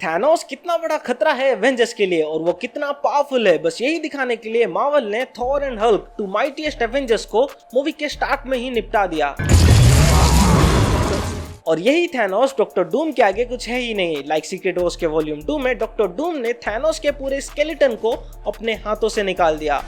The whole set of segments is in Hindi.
थैनोस कितना बड़ा खतरा है एवेंजर्स के लिए और वो कितना पावरफुल है, बस यही दिखाने के लिए मार्वल ने Thor and Hulk two mightiest Avengers को मूवी के स्टार्ट में ही निपटा दिया। और यही थैनोस डॉक्टर डूम के आगे कुछ है ही नहीं। लाइक सीक्रेट वॉर्स के वॉल्यूम 2 में डॉक्टर डूम ने थैनोस के पूरे स्केलेटन को अपने हाथों से निकाल दिया।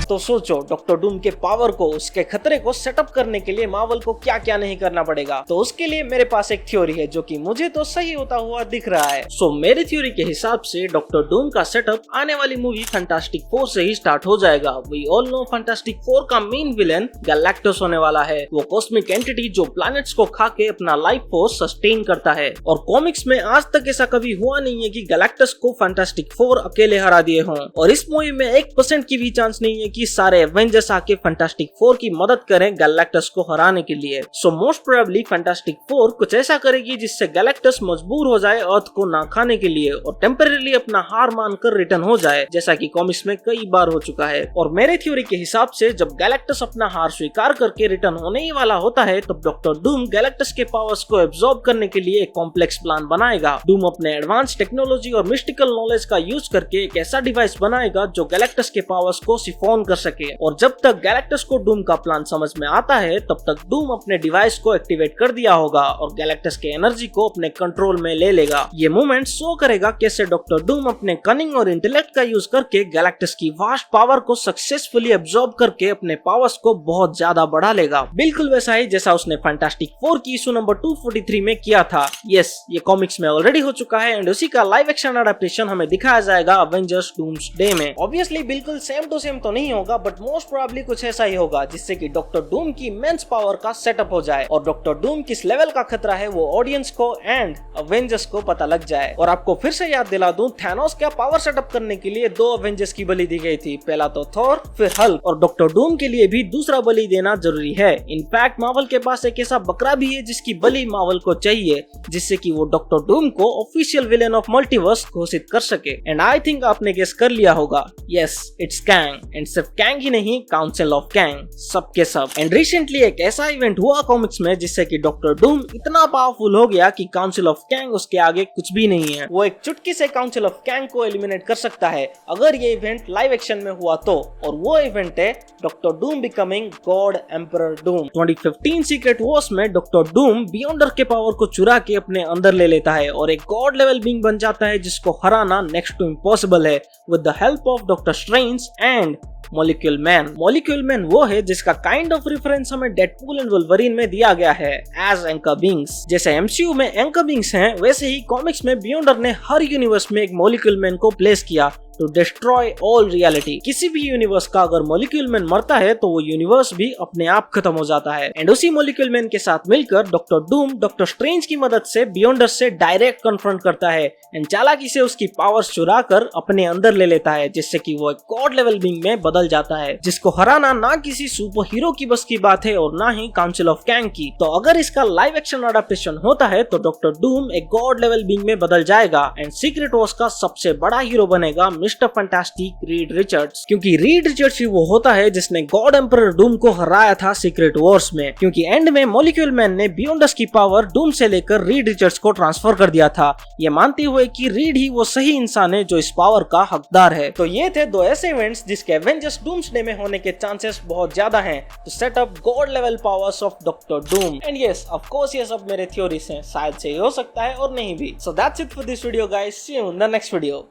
तो सोचो डॉक्टर डूम के पावर को, उसके खतरे को सेटअप करने के लिए मार्वल को क्या क्या नहीं करना पड़ेगा। तो उसके लिए मेरे पास एक थ्योरी है जो कि मुझे तो सही होता हुआ दिख रहा है। सो मेरी थ्योरी के हिसाब से डॉक्टर डूम का सेटअप आने वाली मूवी फैंटास्टिक 4 से ही स्टार्ट हो जाएगा। वी ऑल नो फैंटास्टिक 4 का मेन विलेन गैलेक्टस होने वाला है। वो कॉस्मिक एंटिटी जो प्लैनेट्स को खा के अपना लाइफ फोर्स सस्टेन करता है। और कॉमिक्स में आज तक ऐसा कभी हुआ नहीं है कि गैलेक्टस को फैंटास्टिक 4 अकेले हरा दिए हों। और इस मूवी में 1% की भी चांस नहीं है कि सारे एवेंजर्स आके फैंटास्टिक 4 की मदद करें गैलेक्टस को हराने के लिए। सो मोस्ट प्रोबेबली फैंटास्टिक 4 कुछ ऐसा करेगी जिससे गैलेक्टस मजबूर हो जाए अर्थ को ना खाने के लिए और टेम्परेरी अपना हार मानकर रिटर्न हो जाए, जैसा कि कॉमिक्स में कई बार हो चुका है। और मेरे थ्योरी के हिसाब से जब गैलेक्टस अपना हार स्वीकार करके रिटर्न होने ही वाला होता है तब डॉक्टर डूम गैलेक्टस के पावर्स को एब्जॉर्ब करने के लिए एक कॉम्प्लेक्स प्लान बनाएगा। डूम अपने एडवांस टेक्नोलॉजी और मिस्टिकल नॉलेज का यूज करके एक ऐसा डिवाइस बनाएगा जो गैलेक्टस के पावर्स को सिफोन कर सके। और जब तक गैलेक्टस को डूम का प्लान समझ में आता है तब तक डूम अपने डिवाइस को एक्टिवेट कर दिया होगा और गैलेक्टस के एनर्जी को अपने कंट्रोल में ले लेगा। ये मूवमेंट शो करेगा कैसे डॉक्टर डूम अपने कनिंग और इंटेलेक्ट का यूज करके गैलेक्टस की वास्ट पावर को सक्सेसफुली एब्जॉर्ब करके अपने पावर्स को बहुत ज्यादा बढ़ा लेगा। बिल्कुल वैसा ही जैसा उसने फैंटास्टिक 4 की इशू नंबर 243 में किया था। यस, ये कॉमिक्स में ऑलरेडी हो चुका है एंड उसी का लाइव एक्शन एडेप्टेशन हमें दिखाया जाएगा अवेंजर्स डूम्सडे में। ऑब्वियसली बिल्कुल सेम टू सेम तो नहीं होगा बट मोस्ट प्रोबेबली कुछ ऐसा ही होगा जिससे कि डॉक्टर डूम की इमेंस पावर का सेटअप हो जाए और डॉक्टर डूम किस लेवल का खतरा है वो ऑडियंस को एंड अवेंजर्स को पता लग जाए। और आपको फिर से याद दिला दूं, थैनोस का पावर सेटअप करने के लिए 2 अवेंजर्स की बलि दी गई थी, पहला तो थॉर फिर हल्क। और डॉक्टर डूम के लिए भी दूसरा बलि देना जरूरी है। इनफैक्ट मार्वल के पास एक ऐसा बकरा भी है जिसकी बलि मार्वल को चाहिए जिससे कि वो डॉक्टर डूम को ऑफिशियल विलेन ऑफ मल्टीवर्स घोषित कर सके। एंड आई थिंक आपने गेस कर लिया होगा, यस इट्स कैंग। एंड सिर्फ कैंग ही नहीं, काउंसिल ऑफ कैंग, सबके सब। एंड रिसेंटली एक ऐसा इवेंट हुआ कॉमिक्स में जिससे कि डॉक्टर डूम इतना पावरफुल हो गया कि काउंसिल ऑफ कैंग उसके आगे कुछ भी नहीं है। वो एक चुटकी से काउंसिल ऑफ कैंग को एलिमिनेट कर सकता है अगर ये इवेंट लाइव एक्शन में हुआ तो। और वो इवेंट है doctor Doom becoming God emperor Doom. 2015 secret Wars में डॉक्टर डूम बियॉन्डर के पावर को चुरा के अपने अंदर ले लेता है और एक गॉड लेवल बीइंग बन जाता है जिसको हराना नेक्स्ट टू इम्पॉसिबल है with the help of doctor strange and molecule man. Molecule man वो है जिसका काइंड ऑफ रेफरेंस हमें डेडपूल एंड वुल्वरीन में दिया गया है एज एंकर बीइंग्स। जैसे एमसीयू में एंकर बीइंग्स हैं वैसे ही कॉमिक्स में बियॉन्डर ने हर यूनिवर्स में एक मॉलिक्यूल मैन को प्लेस किया टू डिस्ट्रॉय ऑल रियलिटी। किसी भी यूनिवर्स का अगर मॉलिक्यूल मैन मरता है तो वो यूनिवर्स भी अपने आप खत्म हो जाता है। एंड उसी मॉलिक्यूल मैन के साथ मिलकर डॉक्टर डूम डॉक्टर स्ट्रेंज की मदद से बियॉन्डर से डायरेक्ट कन्फ्रंट करता है एंड चालाकी से उसकी पावर्स चुरा कर अपने अंदर ले लेता है जिससे कि वो एक गॉड लेवल बीइंग में बदल जाता है जिसको हराना ना किसी सुपर हीरो की बस की बात है और ना ही काउंसिल ऑफ कैंग की। तो अगर इसका लाइव एक्शन एडेप्टेशन होता है तो डॉक्टर डूम एक गॉड लेवल बीइंग में बदल जाएगा एंड सीक्रेट वॉर्स का सबसे बड़ा हीरो बनेगा मिस्टर फैंटास्टिक रीड रिचर्ड्स। क्योंकि रीड रिचर्ड्स ही वो होता है जिसने गॉड एम्परर डूम को हराया था सीक्रेट वॉर्स में। क्योंकि एंड में मॉलिक्यूल मैन ने बियॉन्डर्स की पावर डूम से लेकर रीड रिचर्ड्स को ट्रांसफर कर दिया था, ये मानते हुए कि रीड ही वो सही इंसान है जो इस पावर का हकदार है। तो ये थे 2 ऐसे इवेंट्स जिसके एवेंजर्स डूम्सडे में होने के चांसेस बहुत ज्यादा हैं तो set up God level powers of doctor Doom. And yes of course ये सब मेरे थ्योरीज हैं, शायद सही हो सकता है और नहीं भी। So that's it for this video guys, see you in the next video.